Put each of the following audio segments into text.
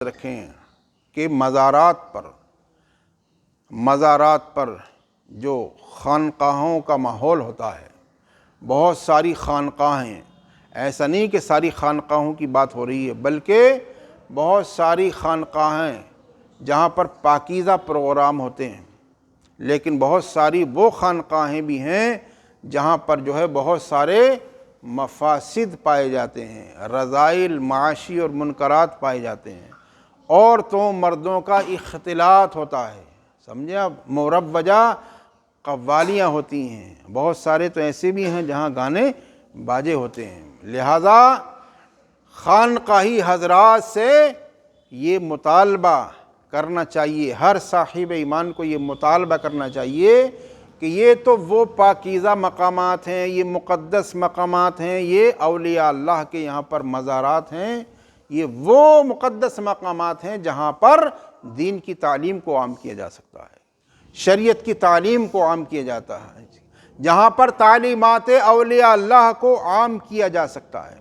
رکھیں کہ مزارات پر جو خانقاہوں کا ماحول ہوتا ہے، بہت ساری خانقاہیں، ایسا نہیں کہ ساری خانقاہوں کی بات ہو رہی ہے، بلکہ بہت ساری خانقاہیں جہاں پر پاکیزہ پروگرام ہوتے ہیں، لیکن بہت ساری وہ خانقاہیں بھی ہیں جہاں پر جو ہے بہت سارے مفاسد پائے جاتے ہیں، رذائل معاشی اور منکرات پائے جاتے ہیں، عورتوں مردوں کا اختلاط ہوتا ہے، سمجھے آپ، مروجہ قوالیاں ہوتی ہیں، بہت سارے تو ایسے بھی ہیں جہاں گانے باجے ہوتے ہیں۔ لہذا خانقاہی حضرات سے یہ مطالبہ کرنا چاہیے، ہر صاحب ایمان کو یہ مطالبہ کرنا چاہیے کہ یہ تو وہ پاکیزہ مقامات ہیں، یہ مقدس مقامات ہیں، یہ اولیاء اللہ کے یہاں پر مزارات ہیں، یہ وہ مقدس مقامات ہیں جہاں پر دین کی تعلیم کو عام کیا جا سکتا ہے، شریعت کی تعلیم کو عام کیا جاتا ہے، جہاں پر تعلیمات اولیاء اللہ کو عام کیا جا سکتا ہے۔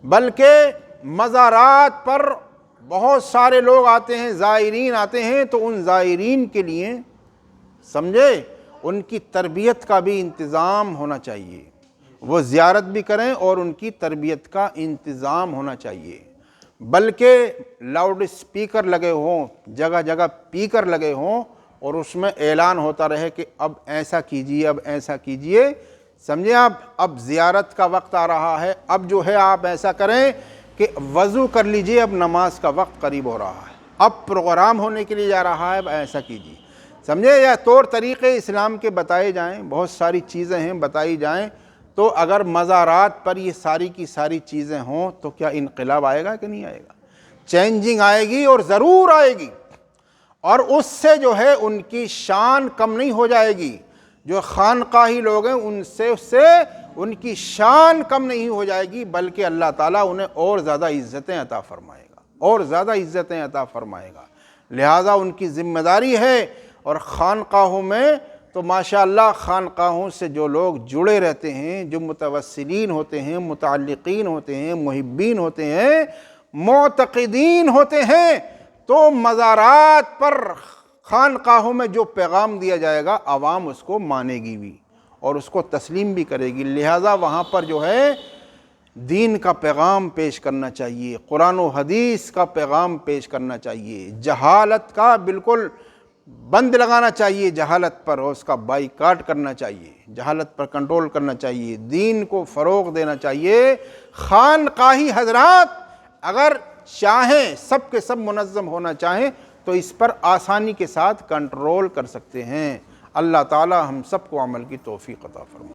بلکہ مزارات پر بہت سارے لوگ آتے ہیں، زائرین آتے ہیں، تو ان زائرین کے لیے سمجھے ان کی تربیت کا بھی انتظام ہونا چاہیے، وہ زیارت بھی کریں اور ان کی تربیت کا انتظام ہونا چاہیے۔ بلکہ لاؤڈ اسپیکر لگے ہوں، جگہ جگہ پیکر لگے ہوں، اور اس میں اعلان ہوتا رہے کہ اب ایسا کیجئے، اب ایسا کیجئے، سمجھے آپ، اب زیارت کا وقت آ رہا ہے، اب جو ہے آپ ایسا کریں کہ وضو کر لیجئے، اب نماز کا وقت قریب ہو رہا ہے، اب پروگرام ہونے کے لیے جا رہا ہے، اب ایسا کیجئے، سمجھے، یا طور طریقے اسلام کے بتائے جائیں، بہت ساری چیزیں ہیں بتائی جائیں، تو اگر مزارات پر یہ ساری کی ساری چیزیں ہوں تو کیا انقلاب آئے گا کہ نہیں آئے گا؟ چینجنگ آئے گی، اور ضرور آئے گی، اور اس سے جو ہے ان کی شان کم نہیں ہو جائے گی، جو خانقاہی لوگ ہیں ان سے ان کی شان کم نہیں ہو جائے گی، بلکہ اللہ تعالیٰ انہیں اور زیادہ عزتیں عطا فرمائے گا، اور زیادہ عزتیں عطا فرمائے گا۔ لہٰذا ان کی ذمہ داری ہے، اور خانقاہوں میں تو ماشاءاللہ خانقاہوں سے جو لوگ جڑے رہتے ہیں، جو متوسلین ہوتے ہیں، متعلقین ہوتے ہیں، محبین ہوتے ہیں، معتقدین ہوتے ہیں، تو مزارات پر خانقاہوں میں جو پیغام دیا جائے گا عوام اس کو مانے گی بھی اور اس کو تسلیم بھی کرے گی۔ لہٰذا وہاں پر جو ہے دین کا پیغام پیش کرنا چاہیے، قرآن و حدیث کا پیغام پیش کرنا چاہیے، جہالت کا بالکل بند لگانا چاہیے، جہالت پر اس کا بائیکاٹ کرنا چاہیے، جہالت پر کنٹرول کرنا چاہیے، دین کو فروغ دینا چاہیے۔ خانقاہی حضرات اگر چاہیں، سب کے سب منظم ہونا چاہیں، تو اس پر آسانی کے ساتھ کنٹرول کر سکتے ہیں۔ اللہ تعالی ہم سب کو عمل کی توفیق عطا فرمائے۔